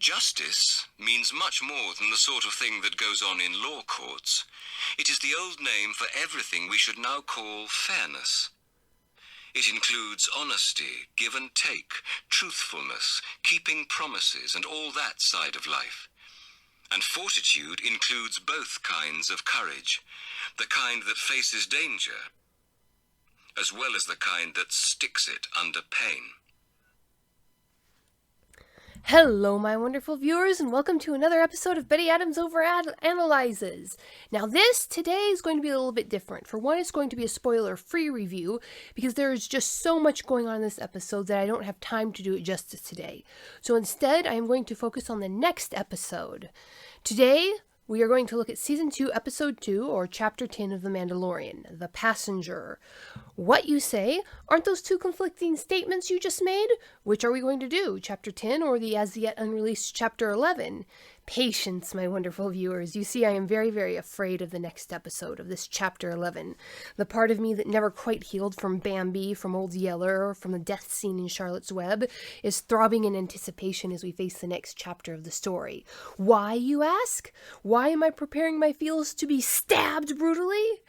Justice means much more than the sort of thing that goes on in law courts. It is the old name for everything we should now call fairness. It includes honesty, give and take, truthfulness, keeping promises, and all that side of life. And fortitude includes both kinds of courage, the kind that faces danger, as well as the kind that sticks it under pain. Hello, my wonderful viewers, and welcome to another episode of Betty Adams Overanalyzes. Now, today is going to be a little bit different. For one, it's going to be a spoiler-free review, because there is just so much going on in this episode that I don't have time to do it justice today. So instead, I am going to focus on the next episode. Today, we are going to look at Season 2, Episode 2, or Chapter 10 of The Mandalorian, The Passenger. What you say? Aren't those two conflicting statements you just made? Which are we going to do, Chapter 10 or the as-yet unreleased Chapter 11? Patience, my wonderful viewers. You see, I am very, very afraid of the next episode of this Chapter 11. The part of me that never quite healed from Bambi, from Old Yeller, or from the death scene in Charlotte's Web, is throbbing in anticipation as we face the next chapter of the story. Why, you ask? Why am I preparing my feels to be stabbed brutally?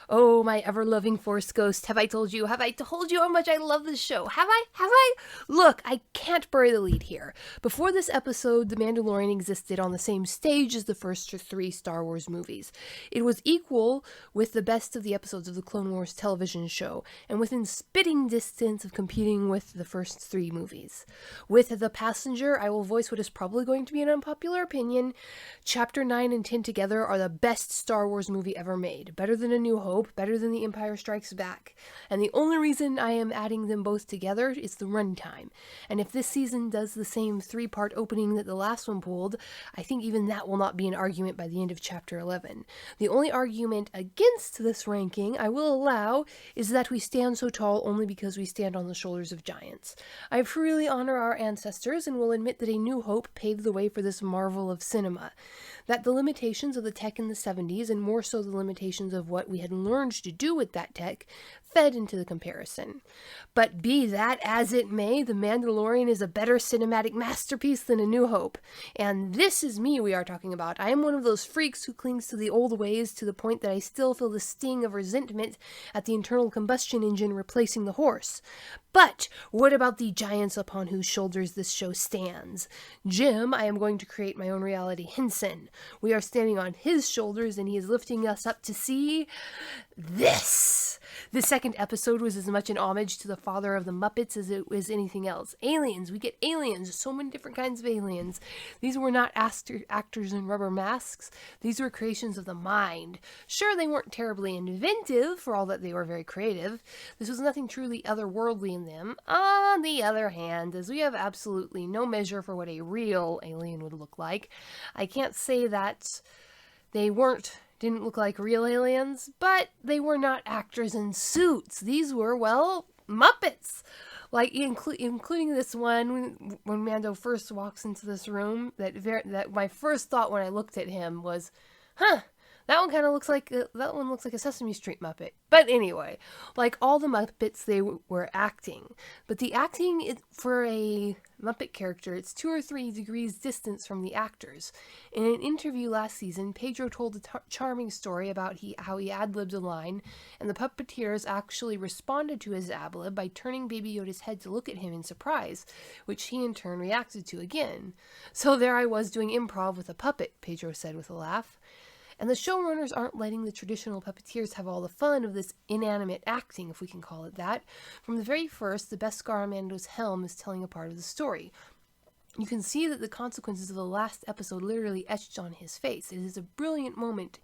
Oh, my ever-loving Force Ghost, have I told you how much I love this show? Have I? Look, I can't bury the lead here. Before this episode, The Mandalorian existed on the same stage as the first 3 Star Wars movies. It was equal with the best of the episodes of the Clone Wars television show, and within spitting distance of competing with the first 3 movies. With The Passenger, I will voice what is probably going to be an unpopular opinion. Chapter 9 and 10 together are the best Star Wars movie ever made. Better than A New Hope, better than The Empire Strikes Back. And the only reason I am adding them both together is the runtime. And if this season does the same 3-part opening that the last one pulled, I think even that will not be an argument by the end of Chapter 11. The only argument against this ranking I will allow is that we stand so tall only because we stand on the shoulders of giants. I freely honor our ancestors and will admit that A New Hope paved the way for this marvel of cinema. That the limitations of the tech in the 70s, and more so the limitations of what we had learned to do with that tech, fed into the comparison. But be that as it may, The Mandalorian is a better cinematic masterpiece than A New Hope. And this is me we are talking about. I am one of those freaks who clings to the old ways to the point that I still feel the sting of resentment at the internal combustion engine replacing the horse. But what about the giants upon whose shoulders this show stands? Jim, I am going to create my own reality, Henson. We are standing on his shoulders and he is lifting us up to see this. The second episode was as much an homage to the father of the Muppets as it was anything else. Aliens, we get aliens, so many different kinds of aliens. These were not actors in rubber masks. These were creations of the mind. Sure, they weren't terribly inventive, for all that they were very creative. This was nothing truly otherworldly in them. On the other hand, as we have absolutely no measure for what a real alien would look like, I can't say that they didn't look like real aliens, but they were not actors in suits. These were, well, Muppets. Like, including this one, when Mando first walks into this room, that my first thought when I looked at him was, that one looks like a Sesame Street Muppet. But anyway, like all the Muppets, they were acting. But the acting for a Muppet character, it's 2 or 3 degrees distance from the actors. In an interview last season, Pedro told a charming story about how he ad-libbed a line, and the puppeteers actually responded to his ad-lib by turning Baby Yoda's head to look at him in surprise, which he in turn reacted to again. So there I was doing improv with a puppet, Pedro said with a laugh. And the showrunners aren't letting the traditional puppeteers have all the fun of this inanimate acting, if we can call it that. From the very first, the Beskar on Mando's helm is telling a part of the story. You can see that the consequences of the last episode literally etched on his face. It is a brilliant moment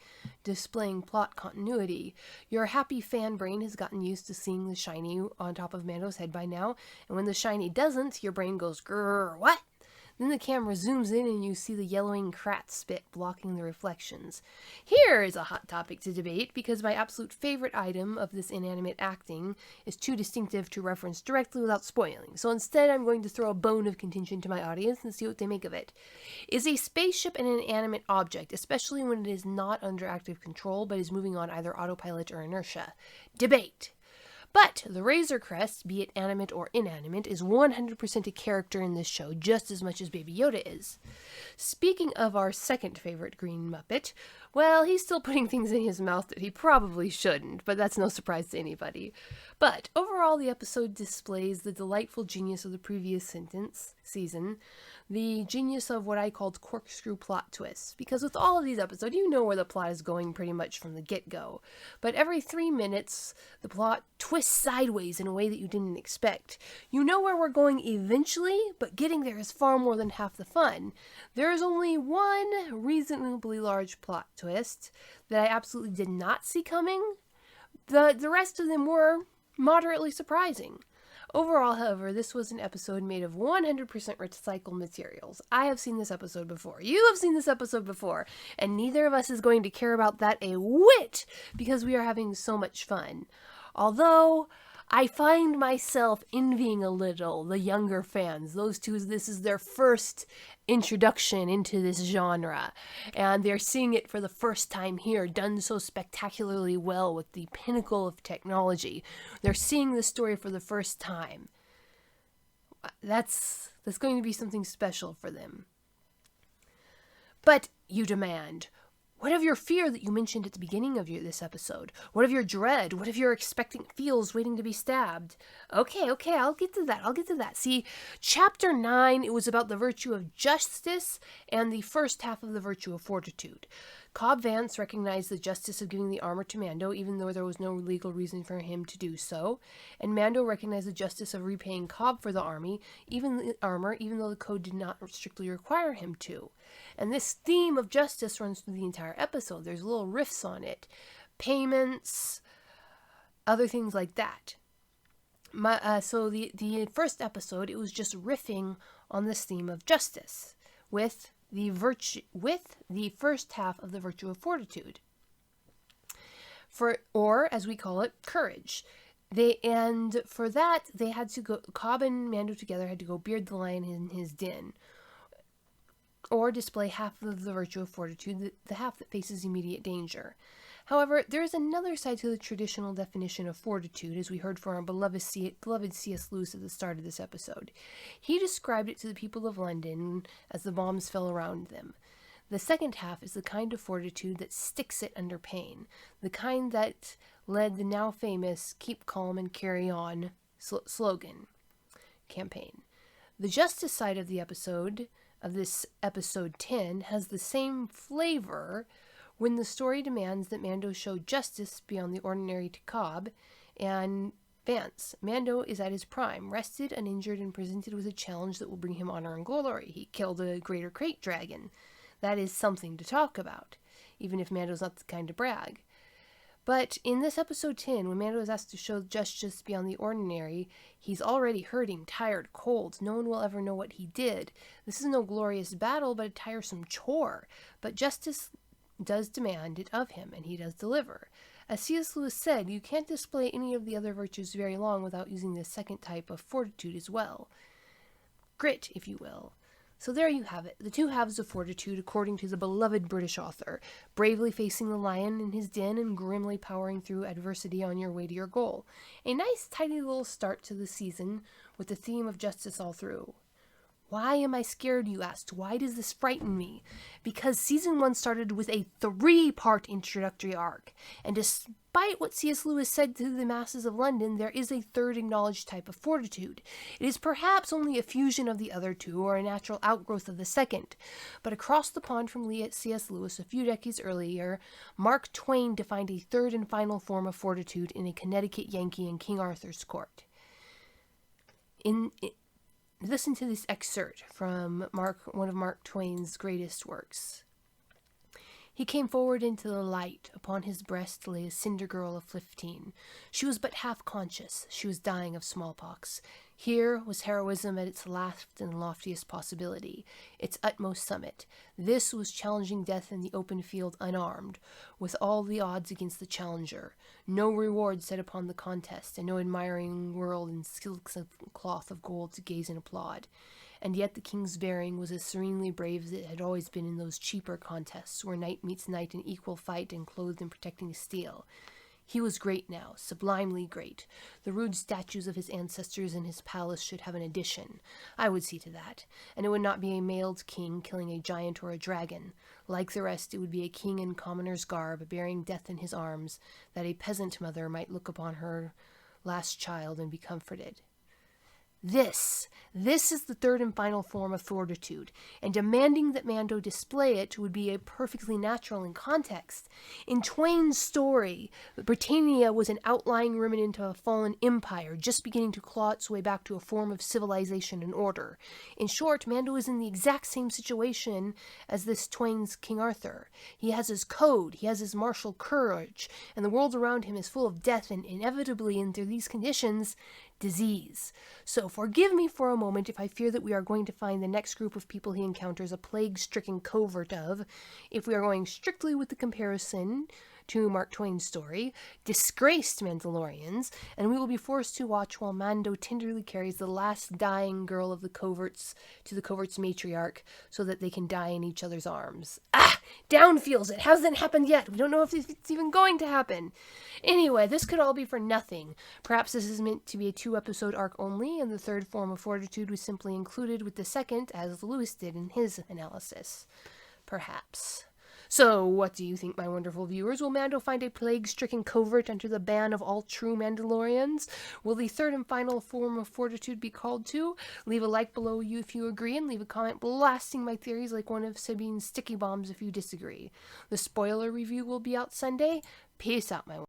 displaying plot continuity. Your happy fan brain has gotten used to seeing the shiny on top of Mando's head by now, and when the shiny doesn't, your brain goes, grrr, what? Then the camera zooms in and you see the yellowing Krat spit blocking the reflections. Here is a hot topic to debate because my absolute favorite item of this inanimate acting is too distinctive to reference directly without spoiling. So instead I'm going to throw a bone of contention to my audience and see what they make of it. Is a spaceship an inanimate object, especially when it is not under active control but is moving on either autopilot or inertia? Debate. But the Razor Crest, be it animate or inanimate, is 100% a character in this show, just as much as Baby Yoda is. Speaking of our second favorite Green Muppet, well, he's still putting things in his mouth that he probably shouldn't, but that's no surprise to anybody. But overall, the episode displays the delightful genius of the previous season, the genius of what I called corkscrew plot twists, because with all of these episodes, you know where the plot is going pretty much from the get-go. But every 3 minutes, the plot twists sideways in a way that you didn't expect. You know where we're going eventually, but getting there is far more than half the fun. There is only one reasonably large plot twist that I absolutely did not see coming. The rest of them were moderately surprising. Overall, however, this was an episode made of 100% recycled materials. I have seen this episode before. You have seen this episode before. And neither of us is going to care about that a whit because we are having so much fun. Although, I find myself envying a little the younger fans. Those two, this is their first introduction into this genre, and they're seeing it for the first time here, done so spectacularly well with the pinnacle of technology. They're seeing the story for the first time. That's going to be something special for them. But you demand, what of your fear that you mentioned at the beginning of this episode? What of your dread? What of your expectant feels waiting to be stabbed? Okay, I'll get to that. See, Chapter 9, it was about the virtue of justice and the first half of the virtue of fortitude. Cobb Vanth recognized the justice of giving the armor to Mando, even though there was no legal reason for him to do so. And Mando recognized the justice of repaying Cobb for the armor, even though the code did not strictly require him to. And this theme of justice runs through the entire episode. There's little riffs on it. Payments, other things like that. So the first episode, it was just riffing on this theme of justice with the first half of the virtue of fortitude, or as we call it, courage. For that they had to go. Cobb and Mando together had to go beard the lion in his den, or display half of the virtue of fortitude, the half that faces immediate danger. However, there is another side to the traditional definition of fortitude, as we heard from our beloved C.S. Lewis at the start of this episode. He described it to the people of London as the bombs fell around them. The second half is the kind of fortitude that sticks it under pain, the kind that led the now famous Keep Calm and Carry On slogan campaign. The justice side of this episode 10, has the same flavor when the story demands that Mando show justice beyond the ordinary to Cobb and Vance. Mando is at his prime, rested, uninjured, and presented with a challenge that will bring him honor and glory. He killed a greater crate dragon. That is something to talk about, even if Mando's not the kind to brag. But in this episode 10, when Mando is asked to show justice beyond the ordinary, he's already hurting, tired, cold. No one will ever know what he did. This is no glorious battle, but a tiresome chore. But justice does demand it of him, and he does deliver. As C.S. Lewis said, you can't display any of the other virtues very long without using the second type of fortitude as well. Grit, if you will. So there you have it, the two halves of fortitude according to the beloved British author, bravely facing the lion in his den and grimly powering through adversity on your way to your goal. A nice tidy little start to the season with the theme of justice all through. Why am I scared, you asked? Why does this frighten me? Because Season 1 started with a 3-part introductory arc, and despite what C.S. Lewis said to the masses of London, there is a third acknowledged type of fortitude. It is perhaps only a fusion of the other two, or a natural outgrowth of the second. But across the pond from C.S. Lewis a few decades earlier, Mark Twain defined a third and final form of fortitude in A Connecticut Yankee in King Arthur's Court. Listen to this excerpt from one of Mark Twain's greatest works. He came forward into the light. Upon his breast lay a cinder girl of 15. She was but half conscious. She was dying of smallpox. Here was heroism at its last and loftiest possibility, its utmost summit. This was challenging death in the open field unarmed, with all the odds against the challenger. No reward set upon the contest, and no admiring world in silks of cloth of gold to gaze and applaud. And yet the king's bearing was as serenely brave as it had always been in those cheaper contests, where knight meets knight in equal fight and clothed in protecting steel. He was great now, sublimely great. The rude statues of his ancestors in his palace should have an addition. I would see to that. And it would not be a mailed king killing a giant or a dragon. Like the rest, it would be a king in commoner's garb, bearing death in his arms, that a peasant mother might look upon her last child and be comforted. This is the third and final form of fortitude, and demanding that Mando display it would be a perfectly natural in context. In Twain's story, Britannia was an outlying remnant of a fallen empire, just beginning to claw its way back to a form of civilization and order. In short, Mando is in the exact same situation as this Twain's King Arthur. He has his code, he has his martial courage, and the world around him is full of death, and inevitably, under these conditions, disease. So forgive me for a moment if I fear that we are going to find the next group of people he encounters a plague-stricken covert of, if we are going strictly with the comparison to Mark Twain's story, disgraced Mandalorians, and we will be forced to watch while Mando tenderly carries the last dying girl of the coverts to the covert's matriarch so that they can die in each other's arms. Down feels it. Hasn't happened yet. We don't know if it's even going to happen. Anyway, this could all be for nothing. Perhaps this is meant to be a 2-episode arc only, and the third form of fortitude was simply included with the second, as Lewis did in his analysis. Perhaps. So, what do you think, my wonderful viewers? Will Mando find a plague-stricken covert under the ban of all true Mandalorians? Will the third and final form of fortitude be called to? Leave a like below you if you agree, and leave a comment blasting my theories like one of Sabine's sticky bombs if you disagree. The spoiler review will be out Sunday. Peace out, my